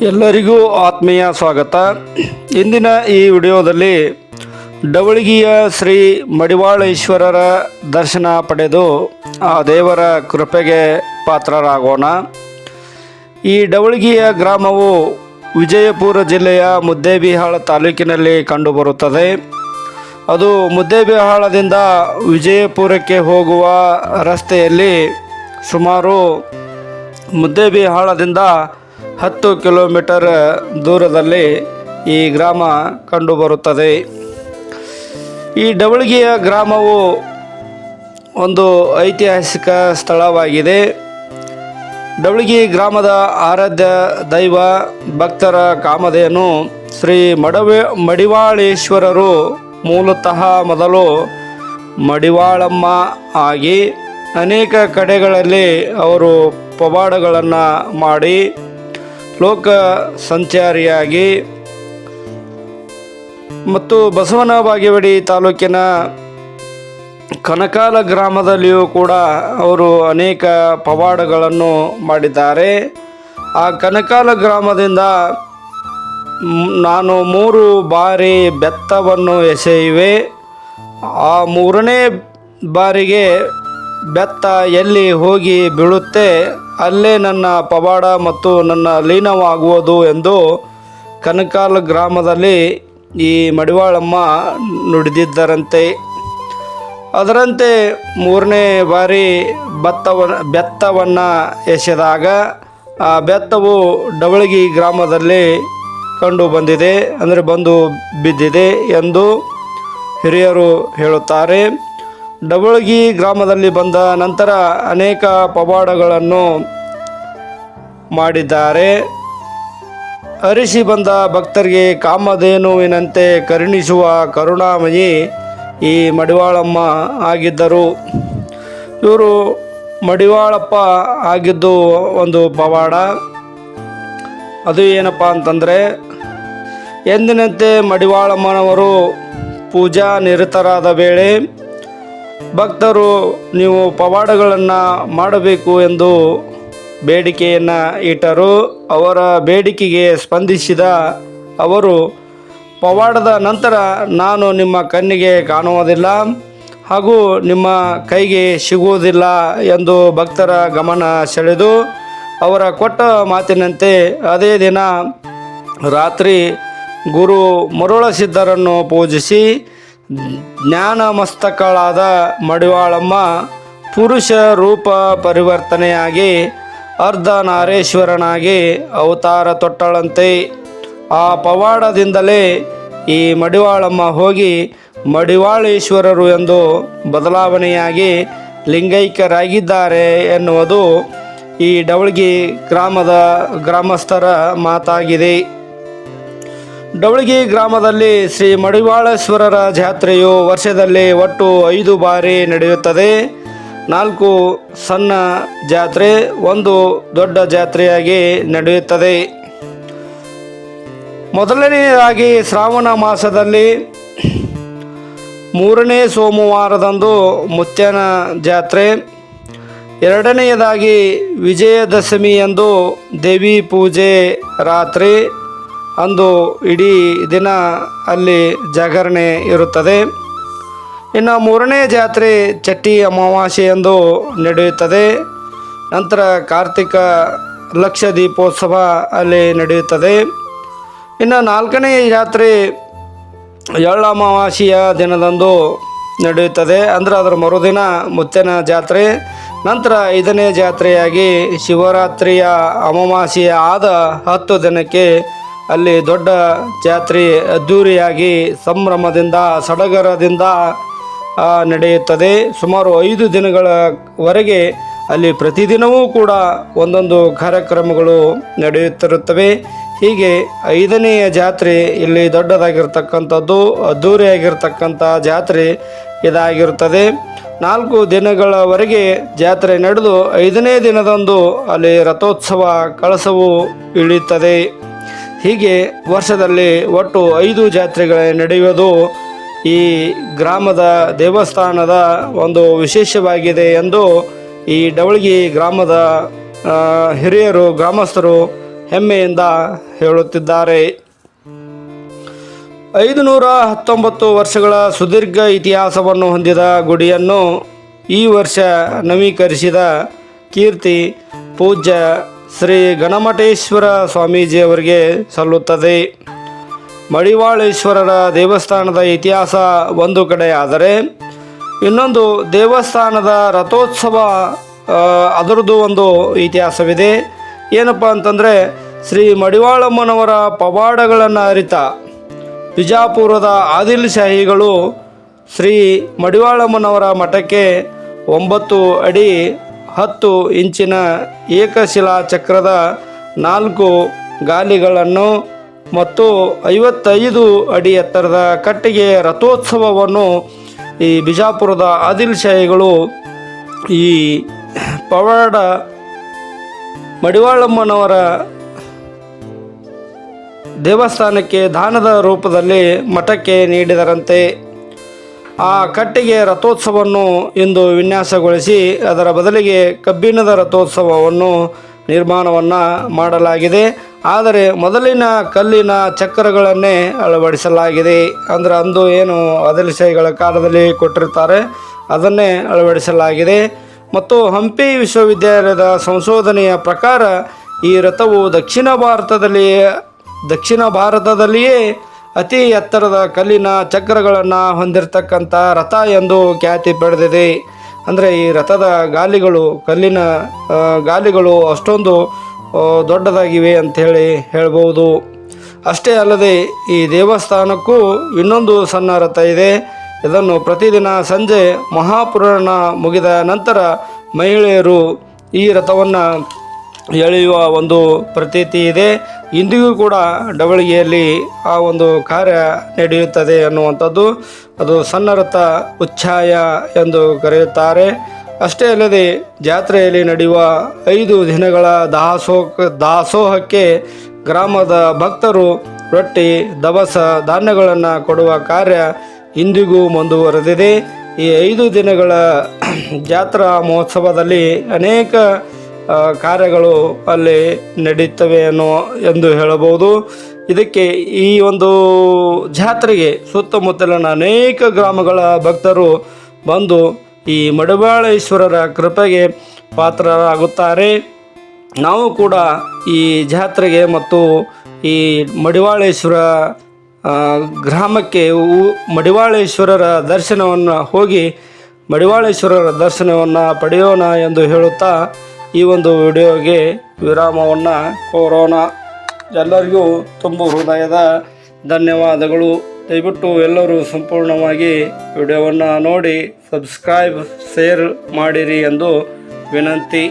ಎಲ್ಲರಿಗೂ ಆತ್ಮೀಯ ಸ್ವಾಗತ. ಇಂದಿನ ಈ ವಿಡಿಯೋದಲ್ಲಿ ಡವಳಗಿಯ ಶ್ರೀ ಮಡಿವಾಳೇಶ್ವರರ ದರ್ಶನ ಪಡೆದು ಆ ದೇವರ ಕೃಪೆಗೆ ಪಾತ್ರರಾಗೋಣ. ಈ ಡವಳಗಿಯ ಗ್ರಾಮವು ವಿಜಯಪುರ ಜಿಲ್ಲೆಯ ಮುದ್ದೇಬಿಹಾಳ ತಾಲೂಕಿನಲ್ಲಿ ಕಂಡುಬರುತ್ತದೆ. ಅದು ಮುದ್ದೇಬಿಹಾಳದಿಂದ ವಿಜಯಪುರಕ್ಕೆ ಹೋಗುವ ರಸ್ತೆಯಲ್ಲಿ ಸುಮಾರು ಮುದ್ದೇಬಿಹಾಳದಿಂದ 10 ಕಿಲೋಮೀಟರ್ ದೂರದಲ್ಲಿ ಈ ಗ್ರಾಮ ಕಂಡುಬರುತ್ತದೆ. ಈ ಡವಳಗಿಯ ಗ್ರಾಮವು ಒಂದು ಐತಿಹಾಸಿಕ ಸ್ಥಳವಾಗಿದೆ. ಡವಳಗಿ ಗ್ರಾಮದ ಆರಾಧ್ಯ ದೈವ ಭಕ್ತರ ಕಾಮಧೇನು ಶ್ರೀ ಮಡಿವಾಳೇಶ್ವರರು ಮೂಲತಃ ಮೊದಲು ಮಡಿವಾಳಮ್ಮ ಆಗಿ ಅನೇಕ ಕಡೆಗಳಲ್ಲಿ ಅವರು ಪವಾಡಗಳನ್ನು ಮಾಡಿ ಲೋಕ ಸಂಚಾರಿಯಾಗಿ ಮತ್ತು ಬಸವನ ಬಾಗೇವಾಡಿ ತಾಲೂಕಿನ ಕನಕಾಲ ಗ್ರಾಮದಲ್ಲಿಯೂ ಕೂಡ ಅವರು ಅನೇಕ ಪವಾಡಗಳನ್ನು ಮಾಡಿದ್ದಾರೆ. ಆ ಕನಕಾಲ ಗ್ರಾಮದಿಂದ ನಾನು 3 ಬಾರಿ ಬೆತ್ತವನ್ನು ಎಸೆಯುವೆ, ಆ 3ನೇ ಬಾರಿಗೆ ಬೆತ್ತ ಎಲ್ಲಿ ಹೋಗಿ ಬೀಳುತ್ತೆ ಅಲ್ಲೇ ನನ್ನ ಪವಾಡ ಮತ್ತು ನನ್ನ ಲೀನವಾಗುವುದು ಎಂದು ಕನಕಾಲ ಗ್ರಾಮದಲ್ಲಿ ಈ ಮಡಿವಾಳಮ್ಮ ನುಡಿದಿದ್ದರಂತೆ. ಅದರಂತೆ 3ನೇ ಬಾರಿ ಬೆತ್ತವನ್ನು ಎಸೆದಾಗ ಆ ಬೆತ್ತವು ಡವಳಗಿ ಗ್ರಾಮದಲ್ಲಿ ಕಂಡು ಬಂದಿದೆ, ಅಂದರೆ ಬಂದು ಬಿದ್ದಿದೆ ಎಂದು ಹಿರಿಯರು ಹೇಳುತ್ತಾರೆ. ಡವಳಗಿ ಗ್ರಾಮದಲ್ಲಿ ಬಂದ ನಂತರ ಅನೇಕ ಪವಾಡಗಳನ್ನು ಮಾಡಿದ್ದಾರೆ. ಅರಿಸಿ ಬಂದ ಭಕ್ತರಿಗೆ ಕಾಮಧೇನುವಿನಂತೆ ಕರುಣಿಸುವ ಕರುಣಾಮಯಿ ಈ ಮಡಿವಾಳಮ್ಮ ಆಗಿದ್ದರು. ಇವರು ಮಡಿವಾಳಪ್ಪ ಆಗಿದ್ದು ಒಂದು ಪವಾಡ. ಅದು ಏನಪ್ಪ ಅಂತಂದರೆ, ಎಂದಿನಂತೆ ಮಡಿವಾಳಮ್ಮನವರು ಪೂಜಾ ನಿರತರಾದ ವೇಳೆ ಭಕ್ತರು ನೀವು ಪವಾಡಗಳನ್ನು ಮಾಡಬೇಕು ಎಂದು ಬೇಡಿಕೆಯನ್ನು ಇಟ್ಟರು. ಅವರ ಬೇಡಿಕೆಗೆ ಸ್ಪಂದಿಸಿದ ಅವರು ಪವಾಡದ ನಂತರ ನಾನು ನಿಮ್ಮ ಕಣ್ಣಿಗೆ ಕಾಣುವುದಿಲ್ಲ ಹಾಗೂ ನಿಮ್ಮ ಕೈಗೆ ಸಿಗುವುದಿಲ್ಲ ಎಂದು ಭಕ್ತರ ಗಮನ ಸೆಳೆದು ಅವರ ಕೊಟ್ಟ ಮಾತಿನಂತೆ ಅದೇ ದಿನ ರಾತ್ರಿ ಗುರು ಮರುಳಸಿದ್ಧರನ್ನು ಪೂಜಿಸಿ ಜ್ಞಾನ ಮಸ್ತಕಳಾದ ಮಡಿವಾಳಮ್ಮ ಪುರುಷ ರೂಪ ಪರಿವರ್ತನೆಯಾಗಿ ಅರ್ಧನಾರೇಶ್ವರನಾಗಿ ಅವತಾರ ತೊಟ್ಟಳಂತೆ. ಆ ಪವಾಡದಿಂದಲೇ ಈ ಮಡಿವಾಳಮ್ಮ ಹೋಗಿ ಮಡಿವಾಳೇಶ್ವರರು ಎಂದು ಬದಲಾವಣೆಯಾಗಿ ಲಿಂಗೈಕ್ಯರಾಗಿದ್ದಾರೆ ಎನ್ನುವುದು ಈ ಡವಳಗಿ ಗ್ರಾಮದ ಗ್ರಾಮಸ್ಥರ ಮಾತಾಗಿದೆ. ಡವಳಗಿ ಗ್ರಾಮದಲ್ಲಿ ಶ್ರೀ ಮಡಿವಾಳೇಶ್ವರರ ಜಾತ್ರೆಯು ವರ್ಷದಲ್ಲಿ ಒಟ್ಟು 5 ಬಾರಿ ನಡೆಯುತ್ತದೆ. 4 ಸಣ್ಣ ಜಾತ್ರೆ, 1 ದೊಡ್ಡ ಜಾತ್ರೆಯಾಗಿ ನಡೆಯುತ್ತದೆ. ಮೊದಲನೆಯದಾಗಿ ಶ್ರಾವಣ ಮಾಸದಲ್ಲಿ 3ನೇ ಸೋಮವಾರದಂದು ಮುತ್ಯನ ಜಾತ್ರೆ. 2ನೇಯದಾಗಿ ವಿಜಯದಶಮಿಯಂದು ದೇವಿ ಪೂಜೆ ರಾತ್ರಿ, ಅಂದು ಇಡೀ ದಿನ ಅಲ್ಲಿ ಜಾಗರಣೆ ಇರುತ್ತದೆ. ಇನ್ನು 3ನೇ ಜಾತ್ರೆ ಚಟ್ಟಿ ಅಮಾವಾಸ್ಯೆಯಂದು ನಡೆಯುತ್ತದೆ. ನಂತರ ಕಾರ್ತಿಕ ಲಕ್ಷ ದೀಪೋತ್ಸವ ಅಲ್ಲಿ ನಡೆಯುತ್ತದೆ. ಇನ್ನು 4ನೇ ಜಾತ್ರೆ ಎಳ್ಳು ಅಮಾವಾಸ್ಯೆಯ ದಿನದಂದು ನಡೆಯುತ್ತದೆ, ಅಂದರೆ ಅದರ ಮರುದಿನ ಮುತ್ತನ ಜಾತ್ರೆ. ನಂತರ 5ನೇ ಜಾತ್ರೆಯಾಗಿ ಶಿವರಾತ್ರಿಯ ಅಮಾವಾಸ್ಯೆಯ ಆದ 10 ದಿನಕ್ಕೆ ಅಲ್ಲಿ ದೊಡ್ಡ ಜಾತ್ರೆ ಅದ್ಧೂರಿಯಾಗಿ ಸಂಭ್ರಮದಿಂದ ಸಡಗರದಿಂದ ನಡೆಯುತ್ತದೆ. ಸುಮಾರು 5 ದಿನಗಳವರೆಗೆ ಅಲ್ಲಿ ಪ್ರತಿದಿನವೂ ಕೂಡ ಒಂದೊಂದು ಕಾರ್ಯಕ್ರಮಗಳು ನಡೆಯುತ್ತಿರುತ್ತವೆ. ಹೀಗೆ 5ನೆಯ ಜಾತ್ರೆ ಇಲ್ಲಿ ದೊಡ್ಡದಾಗಿರ್ತಕ್ಕಂಥದ್ದು, ಅದ್ಧೂರಿಯಾಗಿರ್ತಕ್ಕಂಥ ಜಾತ್ರೆ ಇದಾಗಿರುತ್ತದೆ. 4 ದಿನಗಳವರೆಗೆ ಜಾತ್ರೆ ನಡೆದು 5ನೇ ದಿನದಂದು ಅಲ್ಲಿ ರಥೋತ್ಸವ ಕಳಸವು ಇಳಿಯುತ್ತದೆ. ಹೀಗೆ ವರ್ಷದಲ್ಲಿ ಒಟ್ಟು 5 ಜಾತ್ರೆಗಳು ನಡೆಯುವುದು ಈ ಗ್ರಾಮದ ದೇವಸ್ಥಾನದ ಒಂದು ವಿಶೇಷವಾಗಿದೆ ಎಂದು ಈ ಡವಳಗಿ ಗ್ರಾಮದ ಹಿರಿಯರು ಗ್ರಾಮಸ್ಥರು ಹೆಮ್ಮೆಯಿಂದ ಹೇಳುತ್ತಿದ್ದಾರೆ. 519 ವರ್ಷಗಳ ಸುದೀರ್ಘ ಇತಿಹಾಸವನ್ನು ಹೊಂದಿದ ಗುಡಿಯನ್ನು ಈ ವರ್ಷ ನವೀಕರಿಸಿದ ಕೀರ್ತಿ ಪೂಜ್ಯ ಶ್ರೀ ಗಣಮಠೇಶ್ವರ ಸ್ವಾಮೀಜಿಯವರಿಗೆ ಸಲ್ಲುತ್ತದೆ. ಮಡಿವಾಳೇಶ್ವರರ ದೇವಸ್ಥಾನದ ಇತಿಹಾಸ ಒಂದು ಕಡೆ ಆದರೆ, ಇನ್ನೊಂದು ದೇವಸ್ಥಾನದ ರಥೋತ್ಸವ ಅದರದ್ದು ಒಂದು ಇತಿಹಾಸವಿದೆ. ಏನಪ್ಪ ಅಂತಂದರೆ, ಶ್ರೀ ಮಡಿವಾಳಮ್ಮನವರ ಪವಾಡಗಳನ್ನು ಅರಿತ ಬಿಜಾಪುರದ ಆದಿಲ್ ಶಾಹಿಗಳು ಶ್ರೀ ಮಡಿವಾಳಮ್ಮನವರ ಮಠಕ್ಕೆ 9 ಅಡಿ 10 ಇಂಚಿನ ಏಕಶಿಲಾ ಚಕ್ರದ 4 ಗಾಲಿಗಳನ್ನು ಮತ್ತು 55 ಅಡಿ ಎತ್ತರದ ಕಟ್ಟಿಗೆ ರಥೋತ್ಸವವನ್ನು ಈ ಬಿಜಾಪುರದ ಆದಿಲ್ ಶಾಹಿಗಳು ಈ ಪವಾಡ ಮಡಿವಾಳಮ್ಮನವರ ದೇವಸ್ಥಾನಕ್ಕೆ ದಾನದ ರೂಪದಲ್ಲಿ ಮಠಕ್ಕೆ ನೀಡಿದರಂತೆ. ಆ ಕಟ್ಟಿಗೆ ರಥೋತ್ಸವವನ್ನು ಇಂದು ವಿನ್ಯಾಸಗೊಳಿಸಿ ಅದರ ಬದಲಿಗೆ ಕಬ್ಬಿಣದ ರಥೋತ್ಸವವನ್ನು ನಿರ್ಮಾಣವನ್ನು ಮಾಡಲಾಗಿದೆ. ಆದರೆ ಮೊದಲಿನ ಕಲ್ಲಿನ ಚಕ್ರಗಳನ್ನೇ ಅಳವಡಿಸಲಾಗಿದೆ. ಅಂದರೆ ಅಂದು ಏನು ಆದಿಲ್ಶಾಹಿಗಳ ಕಾಲದಲ್ಲಿ ಕೊಟ್ಟಿರ್ತಾರೆ ಅದನ್ನೇ ಅಳವಡಿಸಲಾಗಿದೆ. ಮತ್ತು ಹಂಪಿ ವಿಶ್ವವಿದ್ಯಾಲಯದ ಸಂಶೋಧನೆಯ ಪ್ರಕಾರ ಈ ರಥವು ದಕ್ಷಿಣ ಭಾರತದಲ್ಲಿಯೇ ಅತಿ ಎತ್ತರದ ಕಲ್ಲಿನ ಚಕ್ರಗಳನ್ನು ಹೊಂದಿರತಕ್ಕಂಥ ರಥ ಎಂದು ಖ್ಯಾತಿ ಪಡೆದಿದೆ. ಅಂದರೆ ಈ ರಥದ ಕಲ್ಲಿನ ಗಾಲಿಗಳು ಅಷ್ಟೊಂದು ದೊಡ್ಡದಾಗಿವೆ ಅಂಥೇಳಿ ಹೇಳ್ಬೋದು. ಅಷ್ಟೇ ಅಲ್ಲದೆ ಈ ದೇವಸ್ಥಾನಕ್ಕೂ ಇನ್ನೊಂದು ಸಣ್ಣ ರಥ ಇದೆ. ಇದನ್ನು ಪ್ರತಿದಿನ ಸಂಜೆ ಮಹಾಪುರಾಣ ಮುಗಿದ ನಂತರ ಮಹಿಳೆಯರು ಈ ರಥವನ್ನು ಎಳೆಯುವ ಒಂದು ಪ್ರತೀತಿ ಇದೆ. ಇಂದಿಗೂ ಕೂಡ ಡವಳಿಗೆಯಲ್ಲಿ ಆ ಒಂದು ಕಾರ್ಯ ನಡೆಯುತ್ತದೆ ಅನ್ನುವಂಥದ್ದು. ಅದು ಸಣ್ಣ ರಥ ಉಚ್ಛಾಯ ಎಂದು ಕರೆಯುತ್ತಾರೆ. ಅಷ್ಟೇ ಅಲ್ಲದೆ ಜಾತ್ರೆಯಲ್ಲಿ ನಡೆಯುವ 5 ದಿನಗಳ ದಾಸೋಹಕ್ಕೆ ಗ್ರಾಮದ ಭಕ್ತರು ರೊಟ್ಟಿ ದವಸ ಧಾನ್ಯಗಳನ್ನು ಕೊಡುವ ಕಾರ್ಯ ಇಂದಿಗೂ ಮುಂದುವರೆದಿದೆ. ಈ 5 ದಿನಗಳ ಜಾತ್ರಾ ಮಹೋತ್ಸವದಲ್ಲಿ ಅನೇಕ ಕಾರ್ಯಗಳು ಅಲ್ಲಿ ನಡೆಯುತ್ತವೆ ಎಂದು ಹೇಳಬಹುದು. ಇದಕ್ಕೆ ಈ ಒಂದು ಜಾತ್ರೆಗೆ ಸುತ್ತಮುತ್ತಲಿನ ಅನೇಕ ಗ್ರಾಮಗಳ ಭಕ್ತರು ಬಂದು ಈ ಮಡಿವಾಳೇಶ್ವರರ ಕೃಪೆಗೆ ಪಾತ್ರರಾಗುತ್ತಾರೆ. ನಾವು ಕೂಡ ಈ ಜಾತ್ರೆಗೆ ಮತ್ತು ಈ ಮಡಿವಾಳೇಶ್ವರ ಗ್ರಾಮಕ್ಕೆ ಮಡಿವಾಳೇಶ್ವರರ ದರ್ಶನವನ್ನು ಪಡೆಯೋಣ ಎಂದು ಹೇಳುತ್ತಾ ಈ ಒಂದು ವಿಡಿಯೋಗೆ ವಿರಾಮವನ್ನು ಕೋರೋಣ. ಎಲ್ಲರಿಗೂ ತುಂಬ ಹೃದಯದ ಧನ್ಯವಾದಗಳು. ದಯವಿಟ್ಟು ಎಲ್ಲರೂ ಸಂಪೂರ್ಣವಾಗಿ ವಿಡಿಯೋವನ್ನು ನೋಡಿ ಸಬ್ಸ್ಕ್ರೈಬ್ ಶೇರ್ ಮಾಡಿರಿ ಎಂದು ವಿನಂತಿ.